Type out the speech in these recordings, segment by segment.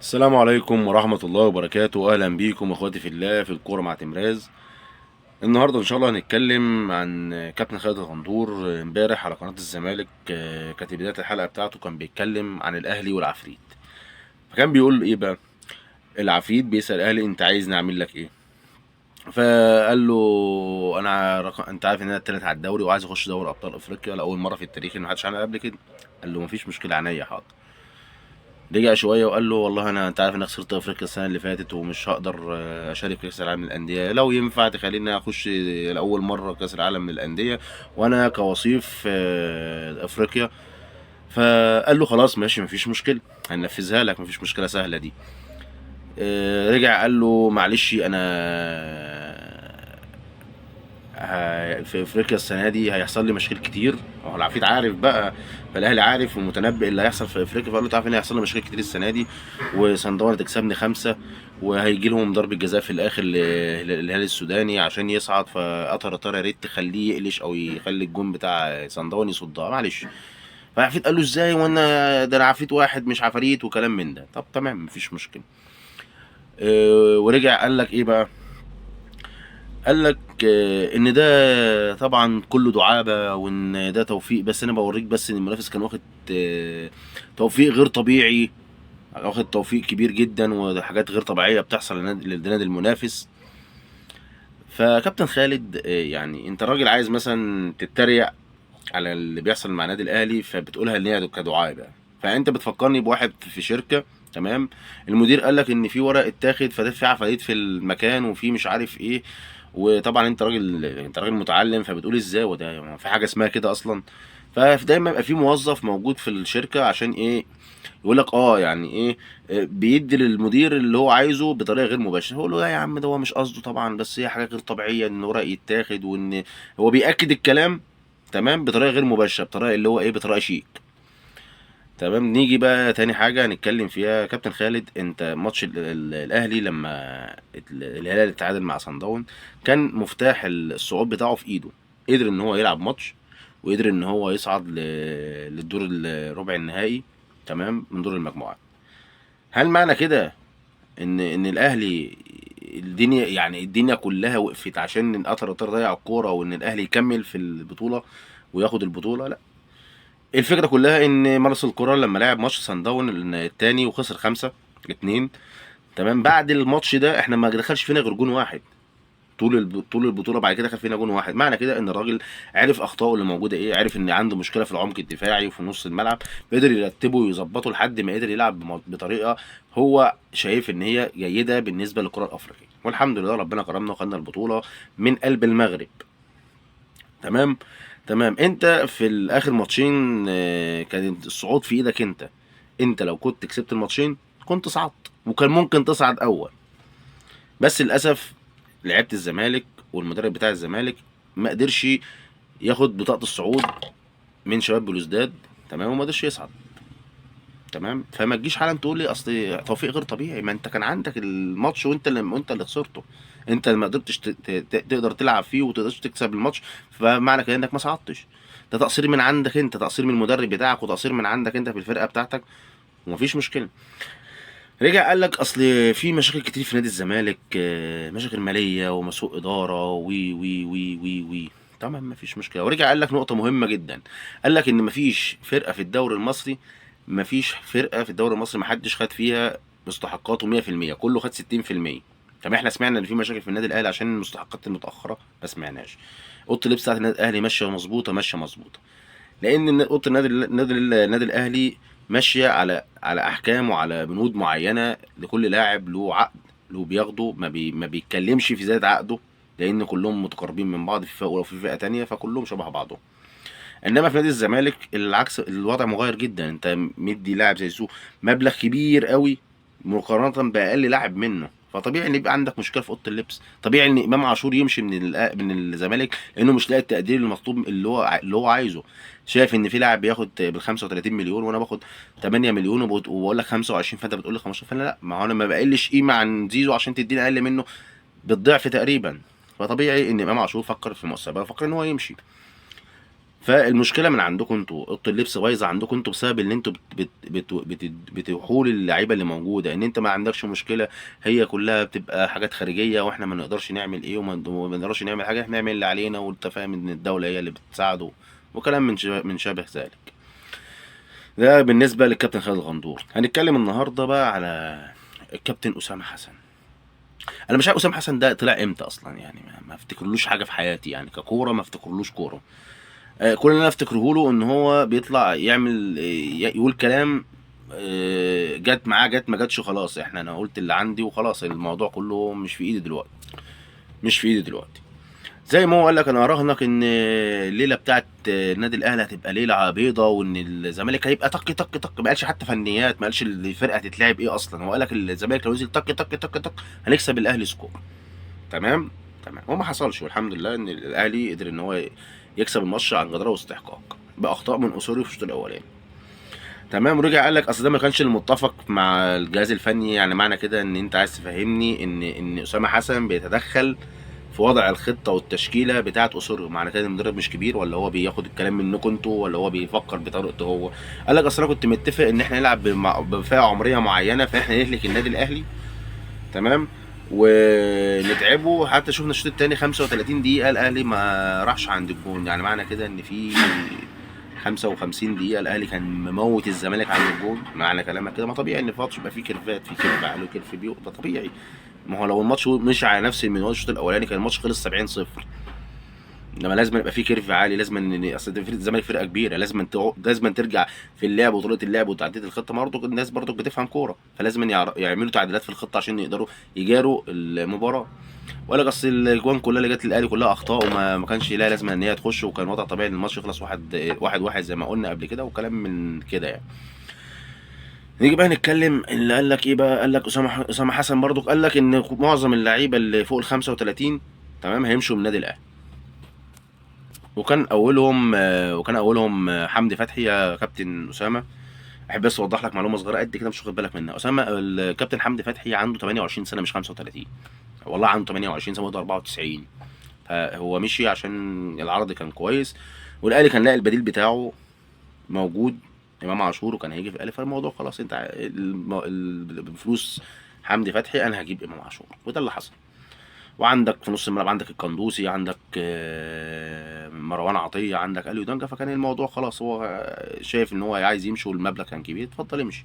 السلام عليكم ورحمة الله وبركاته. أهلا بيكم أخواتي في الله في الكورة مع تمراز. النهاردة إن شاء الله هنتكلم عن كابتن خالد الغندور. امبارح على قناة الزمالك كانت بداية الحلقة بتاعته كان بيتكلم عن الأهلي والعفريت. فكان بيقول إيه بقى؟ العفريت بيسأل الأهلي أنت عايز نعمل لك إيه؟ فقال له أنت عارف إن أنا التالت على الدوري وعايز أخش دوري أبطال أفريقيا لأول مرة في التاريخ إن محدش عملها قبل كده. قال له مفيش مشكلة، عينيا حاضر. رجع شويه وقال له والله انت عارف ان انا خسرت افريقيا السنه اللي فاتت ومش هقدر اشارك في كاس العالم للانديه، لو ينفع تخليني اخش لاول مره كاس العالم للانديه وانا كوصيف افريقيا. فقال له خلاص ماشي مفيش مشكله، هننفذها لك مفيش مشكله سهله دي. رجع قال له معلش انا في افريقيا السنه دي هيحصل لي مشاكل كتير. هو العفيد عارف بقى، فالاهلي عارف ومتنبئ اللي هيحصل في افريقيا، فقال له تعرف ان هيحصل لي مشاكل كتير السنه دي وصن داونز هتكسبني 5 وهيجي لهم ضربه جزاء في الاخر للهلال السوداني عشان يصعد. فقطر يا ريت تخليه يقلش او يخلي الجون بتاع صن داونز يصدها معلش. فالعفيد قال له ازاي وانا ده انا عفيت واحد مش عفاريت وكلام من ده. طب تمام مفيش مشكله. ورجع قال لك ايه بقى؟ قال لك ان ده طبعا كله دعابه وان ده توفيق، بس انا بوريك بس ان المنافس كان واخد توفيق غير طبيعي، واخد توفيق كبير جدا وحاجات غير طبيعيه بتحصل للنادي المنافس. فكابتن خالد يعني انت راجل عايز مثلا تتريق على اللي بيحصل مع النادي الاهلي فبتقولها ان هي كدعابه. فانت بتفكرني بواحد في شركه، تمام؟ المدير قال لك ان في ورق اتاخد فدفع عفاريت في المكان وفي مش عارف ايه. وطبعا انت راجل متعلم فبتقول ازاي وده في حاجه اسمها كده اصلا. فدايما يبقى في موظف موجود في الشركه عشان ايه؟ يقول لك يعني ايه؟ بيدي للمدير اللي هو عايزه بطريقه غير مباشره. هو له لا يا عم ده هو مش قصده طبعا، بس هي حاجه غير طبيعيه ان ورق يتاخد وان هو بياكد الكلام، تمام؟ بطريقه غير مباشره، بطريقه اللي هو ايه، بطريقه شيك. تمام. نيجي بقى تاني حاجه هنتكلم فيها كابتن خالد. انت ماتش الاهلي لما الهلال اتعادل مع صن داون كان مفتاح الصعود بتاعه في ايده. قدر ان هو يلعب ماتش وقدر ان هو يصعد للدور الربع النهائي، تمام، من دور المجموعات. هل معنى كده ان الاهلي الدنيا يعني الدنيا كلها وقفت عشان قطر ضيع الكوره وان الاهلي يكمل في البطوله وياخد البطوله؟ لا. الفكره كلها ان مارسيل كولر لما لعب ماتش سان داون التاني وخسر 5-2، تمام، بعد الماتش ده احنا ما دخلش فينا غير جون واحد طول البطوله. بعد كده دخل فينا جون واحد. معنى كده ان الراجل عرف اخطائه اللي موجوده ايه، عرف ان عنده مشكله في العمق الدفاعي وفي نص الملعب، قدر يرتبه ويظبطه لحد ما قدر يلعب بطريقه هو شايف ان هي جيده بالنسبه للكره الافريقيه. والحمد لله ربنا كرمنا وخدنا البطوله من قلب المغرب. تمام. تمام. انت في الاخر ماتشين كان الصعود في ايدك انت لو كنت كسبت الماتشين كنت صعدت وكان ممكن تصعد اول. بس للاسف لعيبه الزمالك والمدرب بتاع الزمالك ما قدرش ياخد بطاقه الصعود من شباب بلوزداد، تمام، وما قدرش يصعد. تمام. فما تجيش حالا تقول لي اصل توفيق غير طبيعي، ما انت كان عندك الماتش وانت اللي خسرته. انت اللي ما قدرتش تقدر تلعب فيه وتقدرش تكسب الماتش، فمعنى كده انك ما صعدتش. ده تقصير من عندك انت، تقصير من المدرب بتاعك وتقصير من عندك انت في الفرقه بتاعتك، ومفيش مشكله. رجع قال لك اصل في مشاكل كتير في نادي الزمالك، مشاكل ماليه وسوء اداره وي وي وي وي وي تمام مفيش مشكله. ورجع قال لك نقطه مهمه جدا. قال لك ان مفيش فرقه في الدوري المصري، مفيش فرقه في الدوري المصري محدش خد فيها مستحقاته 100%، كله خد 60%. طب احنا سمعنا ان في مشاكل في النادي الاهلي عشان المستحقات المتاخره؟ ما سمعناش. اوضه اللبس بتاعت النادي الاهلي ماشيه مظبوطه ماشيه مظبوطه، لان اوضه النادي الاهلي ماشيه على احكام وعلى بنود معينه. لكل لاعب له عقد له بياخده، ما بيتكلمش في زياده عقده، لان كلهم متقاربين من بعض في فئه اولى وفي فئه تانية فكلهم شبه بعضهم. انما في نادي الزمالك العكس، الوضع مغاير جدا. انت مدي لاعب زي سو مبلغ كبير قوي مقارنه باقل لاعب منه، فطبيعي ان يبقى عندك مشكله في اوضه اللبس. طبيعي ان امام عاشور يمشي من الزمالك لانه مش لاقي التقدير المطلوب اللي هو عايزه. شايف ان في لاعب بياخد بال 35 مليون وانا باخد 8 مليون وبقول لك 25، فانت بتقول لي 15. فانا لا، ما هو انا ما بقلش قيمه عن زيزو عشان تديني اقل منه بالضعف تقريبا. فطبيعي ان امام عاشور فكر في مستقبله، فكر ان هو يمشي. فالمشكله من عندكم انتوا، اوضه اللبس بايظه عندكم انتوا بسبب ان انتوا بتوحوا للعيبه اللي موجوده ان انت ما عندكش مشكله، هي كلها بتبقى حاجات خارجيه واحنا ما نقدرش نعمل ايه وما نقدرش نعمل حاجه، احنا نعمل اللي علينا وانت فاهم ان الدوله هي اللي بتساعده وكلام من شابه ذلك. ده بالنسبه للكابتن خالد غندور. هنتكلم النهارده بقى على الكابتن اسامه حسن. انا مش عارف اسامه حسن ده طلع امتى اصلا، يعني ما افتكرلوش حاجه في حياتي، يعني ككوره ما افتكرلوش كوره. كل اللي انا افتكره له ان هو بيطلع يعمل يقول كلام، جت معاه جت ما جاتش خلاص، انا قلت اللي عندي وخلاص، الموضوع كله مش في ايدي دلوقتي، مش في ايدي دلوقتي. زي ما هو قال لك انا اراهنك ان الليله بتاعت النادي الاهلي هتبقى ليله بيضه، وان الزمالك هيبقى طق طق طق، ما قالش حتى فنيات، ما قالش الفرقه هتتلعب ايه اصلا، هو قال لك الزمالك لو نزل طق طق طق طق هنكسب الاهلي سكور. تمام. تمام، هو ما حصلش والحمد لله ان الاهلي قدر ان هو يكسب الماتش عن جداره واستحقاق باخطاء من اسوري في الشوط الاولاني. تمام. ورجع قال لك اصل ده ما كانش المتفق مع الجهاز الفني، يعني معنى كده ان انت عايز تفهمني ان اسامه حسن بيتدخل في وضع الخطه والتشكيله بتاعه اسوري، معنى كده المدرب مش كبير، ولا هو بياخد الكلام منكم انتوا، ولا هو بيفكر بطريقته هو. قال لك اصل انا كنت متفق ان احنا نلعب بفئه عمريه معينه فاحنا نهلك النادي الاهلي، تمام، ونتعبه. حتى شفنا الشوط الثاني 35 دقيقه الاهلي ما راحش عند الجون، يعني معنى كده ان في 55 دقيقه الاهلي كان مموت الزمالك عند الجون. معنى كلامك كده ما طبيعي ان في ماتش يبقى فيه كيرفات، في كيرف عالي وكيرف بيو، ده طبيعي. ما هو لو الماتش مشي على نفس المنوال الشوط الاولاني كان الماتش خلص 70-0. انما لازم يبقى فيه كيرف عالي، لازم ان اصل فرقه الزمالك فرقه كبيره، لازم ترجع في اللعب وطريقه اللعب وتعديل الخطه. برضه الناس برضه بتفهم كوره، فلازم يعملوا تعديلات في الخطه عشان يقدروا يجاروا المباراه. ولا اصل الاجوان كلها اللي جت للاهلي كلها اخطاء وما كانش لها لازمه ان هي تخش، وكان وضع طبيعي ان الماتش يخلص 1-1 زي ما قلنا قبل كده وكلام من كده يعني. نيجي بقى نتكلم اللي قال لك ايه بقى. قال لك اسامه حسن برضو قال لك ان معظم اللعيبه اللي فوق ال 35 تمام هيمشوا من النادي الاهلي، وكان اولهم حمدي فتحي. يا كابتن اسامه احب بس اوضح لك معلومه صغيره قد كده مش واخد بالك منها. اسامه الكابتن حمدي فتحي عنده 28 سنه مش 35، والله عنده 28 سنه، 94. فهو مشي عشان العرض كان كويس، والاهلي كان لاقي البديل بتاعه موجود امام عاشور، وكان هيجي في الاهلي. فالموضوع خلاص انت بفلوس حمدي فتحي انا هجيب امام عاشور، وده اللي حصل. وعندك في نص الملعب عندك القندوسي، عندك مروان عطيه، عندك اليو دانجا. فكان الموضوع خلاص هو شايف ان هو عايز يمشي والمبلغ كان كبير، اتفضل امشي.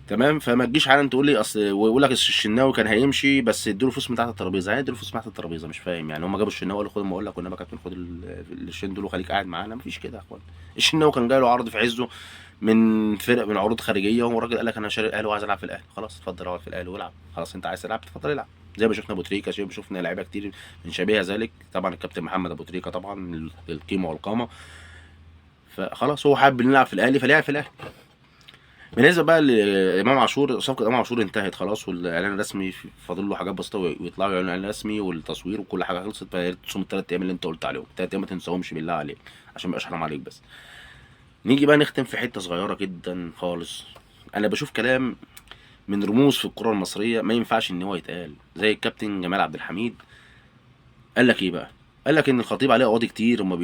تمام. فما تجيش حالا تقول لي اصل ويقول لك الشناوي كان هيمشي بس ادوا له فلوس من تحت الترابيزه. يعني ادوا له فلوس من تحت الترابيزه مش فاهم، يعني هم جابوا الشناوي قالوا خد، ما اقول لك والنبي كابتن خد الشين دول وخليك قاعد معانا. مفيش كده يا اخوان. الشناوي كان جاي له عرض في عزه من فرق من عروض خارجيه، والراجل قال لك انا شاري الاهلي وعايز العب في الاهلي. خلاص اتفضل اقعد في الاهلي والعب، خلاص انت عايز تلعب اتفضل العب. زي ما شفنا ابو تريكه، شفنا لعيبه كتير من شبيهه ذلك. طبعا الكابتن محمد ابو تريكه طبعا القيمه والقامه، فخلاص هو حابب نلعب في الاهلي فلعب في الاهلي. بالنسبه بقى لامام عاشور، صفقه امام عاشور انتهت خلاص، والاعلان الرسمي فاضل له حاجات بسيطه ويطلعوا يعلنوا اعلان رسمي والتصوير وكل حاجه خلصت. فيا ريت تصوم الثلاث ايام اللي انت قلت عليهم، الثلاث ايام ما تنساهمش بالله عليك عشان ما يبقاش حرام عليك. بس نيجي بقى نختم في حته صغيره جدا خالص. انا بشوف كلام من رموز في الكره المصريه ما ينفعش ان هو يتقال، زي الكابتن جمال عبد الحميد. قال لك ايه بقى؟ قال لك ان الخطيب عليه قواضي كتير وما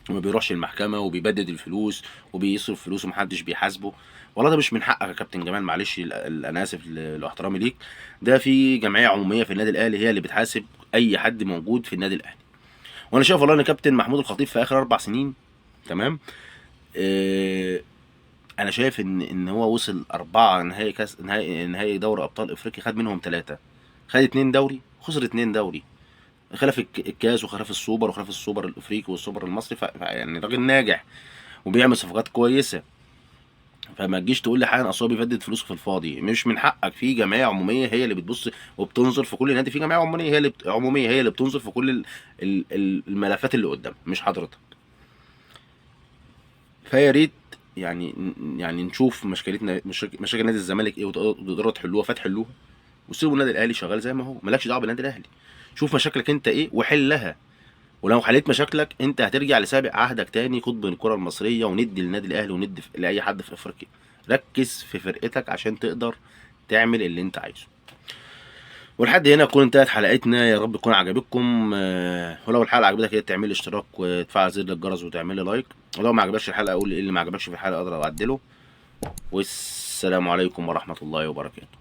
بيروحش المحكمة وبيبدد الفلوس وبيصرف فلوس ومحدش بيحاسبه. والله ده مش من حقك يا كابتن جمال، معلش انا اسف لاحترامي ليك. ده في جمعية عمومية في النادي الاهلي هي اللي بتحاسب اي حد موجود في النادي الاهلي. وانا شايف والله ان كابتن محمود الخطيب في اخر 4 سنين، تمام، آه انا شايف ان هو وصل 4 نهائي كاس، نهائي دوري ابطال افريقيا، خد منهم 3، خد 2 دوري وخسر 2 دوري، خلاف الكاس وخلاف السوبر وخلاف السوبر الافريقي والسوبر المصري. يعني راجل ناجح وبيعمل صفقات كويسه. فما تجيش تقول لي حالا اصل هو بيفدد فلوسه في الفاضي، مش من حقك. في جمعيه عموميه هي اللي بتبص وبتنظر في كل نادي، في جمعيه عموميه هي اللي بتنظر في كل الملفات اللي قدام، مش حضرتك. فيا ريت يعني نشوف مشاكل نادي الزمالك ايه وتقدروا تحلوها فتحلوها، وسيبوا النادي الاهلي شغال زي ما هو، مالكش دعوه بالنادي الاهلي. شوف مشاكلك انت ايه وحلها، ولو حليت مشاكلك انت هترجع لسابق عهدك تاني، قطب الكره المصريه، وندي للنادي الاهلي وندي لاي حد في افريقيا. ركز في فرقتك عشان تقدر تعمل اللي انت عايزه. ولحد هنا تكون انتهت حلقتنا، يا رب تكون عجبتكم. ولو الحلقه عجبتك يا تعمل لي اشتراك وتفعل زر الجرس وتعمل لي لايك، ولو ما عجبكش الحلقه قول لي ايه اللي ما عجبكش في الحلقه اقدر اعدله. والسلام عليكم ورحمه الله وبركاته.